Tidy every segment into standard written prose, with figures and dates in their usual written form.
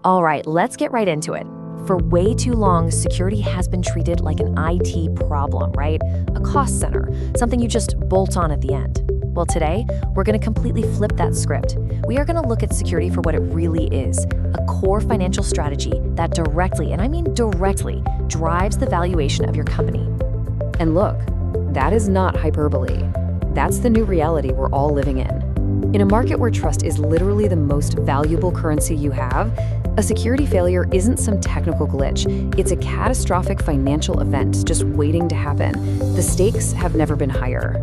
All right, let's get right into it. For way too long, security has been treated like an IT problem, right? A cost center, something you just bolt on at the end. Well, today, we're going to completely flip that script. We are going to look at security for what it really is, a core financial strategy that directly, and I mean directly, drives the valuation of your company. And look, that is not hyperbole. That's the new reality we're all living in. In a market where trust is literally the most valuable currency you have, a security failure isn't some technical glitch. It's a catastrophic financial event just waiting to happen. The stakes have never been higher.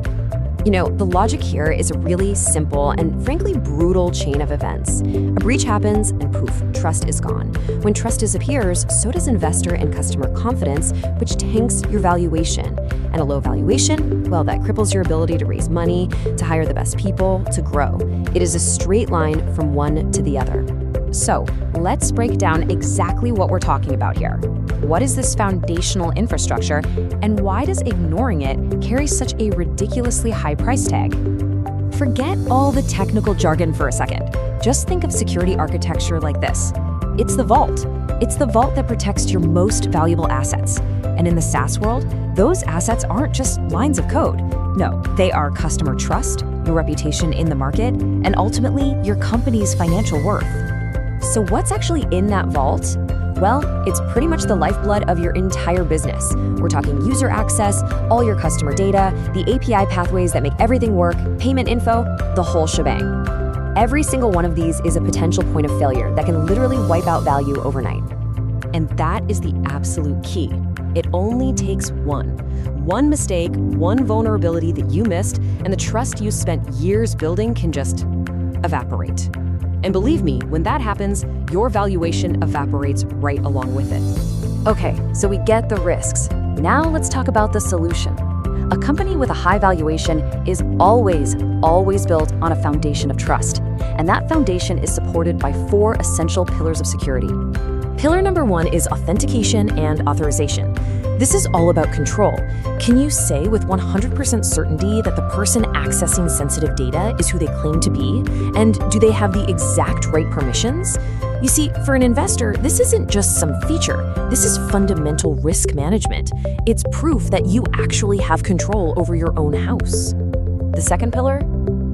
The logic here is a really simple and frankly brutal chain of events. A breach happens and poof, trust is gone. When trust disappears, so does investor and customer confidence, which tanks your valuation. And a low valuation, well, that cripples your ability to raise money, to hire the best people, to grow. It is a straight line from one to the other. So let's break down exactly what we're talking about here. What is this foundational infrastructure, and why does ignoring it carry such a ridiculously high price tag? Forget all the technical jargon for a second. Just think of security architecture like this. It's the vault. It's the vault that protects your most valuable assets. And in the SaaS world, those assets aren't just lines of code. No, they are customer trust, your reputation in the market, and ultimately your company's financial worth. So what's actually in that vault? Well, it's pretty much the lifeblood of your entire business. We're talking user access, all your customer data, the API pathways that make everything work, payment info, the whole shebang. Every single one of these is a potential point of failure that can literally wipe out value overnight. And that is the absolute key. It only takes one mistake, one vulnerability that you missed, and the trust you spent years building can just evaporate. And believe me, when that happens, your valuation evaporates right along with it. Okay, so we get the risks. Now let's talk about the solution. A company with a high valuation is always built on a foundation of trust. And that foundation is supported by 4 essential pillars of security. Pillar number 1 is authentication and authorization. This is all about control. Can you say with 100% certainty that the person accessing sensitive data is who they claim to be? And do they have the exact right permissions? You see, for an investor, this isn't just some feature. This is fundamental risk management. It's proof that you actually have control over your own house. The second pillar,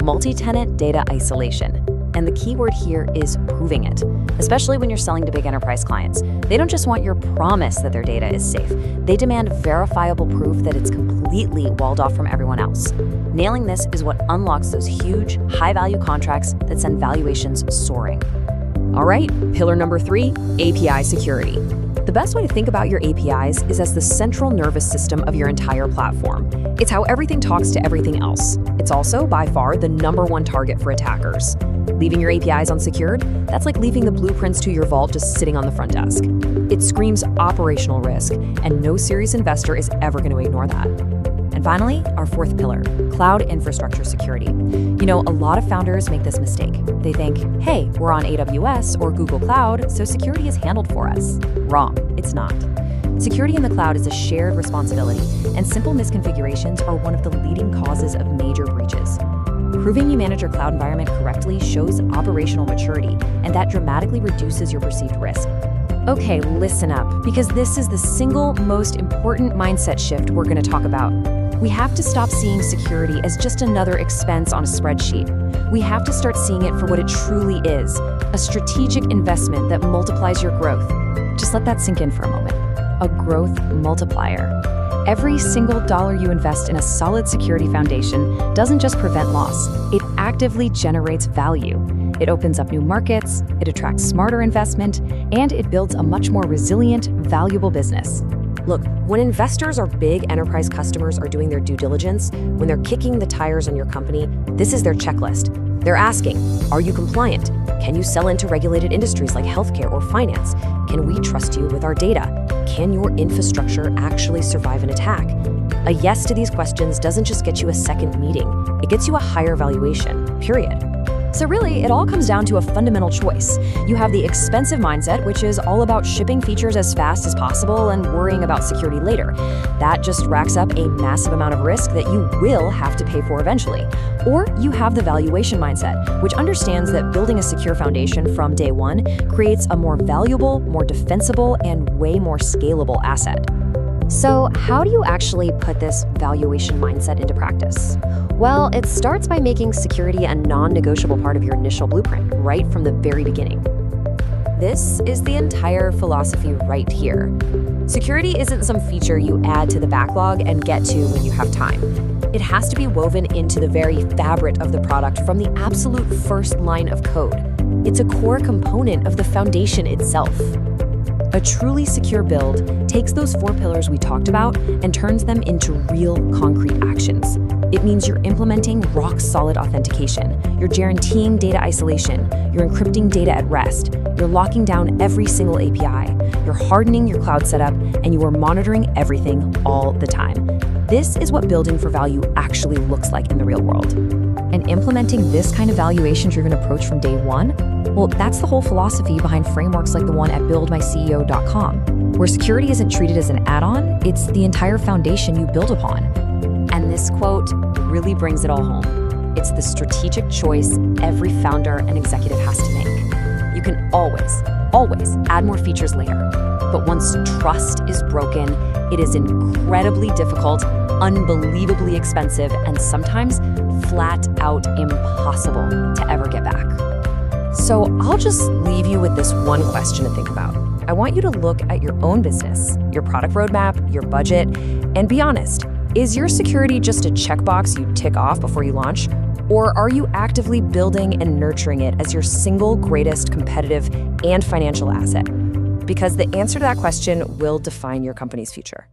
multi-tenant data isolation. And the key word here is proving it, especially when you're selling to big enterprise clients. They don't just want your promise that their data is safe. They demand verifiable proof that it's completely walled off from everyone else. Nailing this is what unlocks those huge, high-value contracts that send valuations soaring. All right, pillar number 3, API security. The best way to think about your APIs is as the central nervous system of your entire platform. It's how everything talks to everything else. It's also, by far, the number 1 target for attackers. Leaving your APIs unsecured, that's like leaving the blueprints to your vault just sitting on the front desk. It screams operational risk, and no serious investor is ever going to ignore that. And finally, our 4th pillar, cloud infrastructure security. A lot of founders make this mistake. They think, hey, we're on AWS or Google Cloud, so security is handled for us. Wrong, it's not. Security in the cloud is a shared responsibility, and simple misconfigurations are one of the leading causes of major breaches. Proving you manage your cloud environment correctly shows operational maturity, and that dramatically reduces your perceived risk. Okay, listen up, because this is the single most important mindset shift we're going to talk about. We have to stop seeing security as just another expense on a spreadsheet. We have to start seeing it for what it truly is, a strategic investment that multiplies your growth. Just let that sink in for a moment. A growth multiplier. Every single dollar you invest in a solid security foundation doesn't just prevent loss, it actively generates value. It opens up new markets, it attracts smarter investment, and it builds a much more resilient, valuable business. Look, when investors or big enterprise customers are doing their due diligence, when they're kicking the tires on your company, this is their checklist. They're asking, are you compliant? Can you sell into regulated industries like healthcare or finance? Can we trust you with our data? Can your infrastructure actually survive an attack? A yes to these questions doesn't just get you a second meeting, it gets you a higher valuation, period. So really, it all comes down to a fundamental choice. You have the expensive mindset, which is all about shipping features as fast as possible and worrying about security later. That just racks up a massive amount of risk that you will have to pay for eventually. Or you have the valuation mindset, which understands that building a secure foundation from day one creates a more valuable, more defensible, and way more scalable asset. So, how do you actually put this valuation mindset into practice? Well, it starts by making security a non-negotiable part of your initial blueprint, right from the very beginning. This is the entire philosophy right here. Security isn't some feature you add to the backlog and get to when you have time. It has to be woven into the very fabric of the product from the absolute first line of code. It's a core component of the foundation itself. A truly secure build takes those 4 pillars we talked about and turns them into real concrete actions. It means you're implementing rock-solid authentication, you're guaranteeing data isolation, you're encrypting data at rest, you're locking down every single API, you're hardening your cloud setup, and you are monitoring everything all the time. This is what building for value actually looks like in the real world. And implementing this kind of valuation-driven approach from day one, well, that's the whole philosophy behind frameworks like the one at buildmyceo.com, where security isn't treated as an add-on, it's the entire foundation you build upon. And this quote really brings it all home. It's the strategic choice every founder and executive has to make. You can always add more features later. But once trust is broken, it is incredibly difficult, unbelievably expensive, and sometimes flat out impossible to ever get back. So I'll just leave you with this one question to think about. I want you to look at your own business, your product roadmap, your budget, and be honest. Is your security just a checkbox you tick off before you launch? Or are you actively building and nurturing it as your single greatest competitive and financial asset? Because the answer to that question will define your company's future.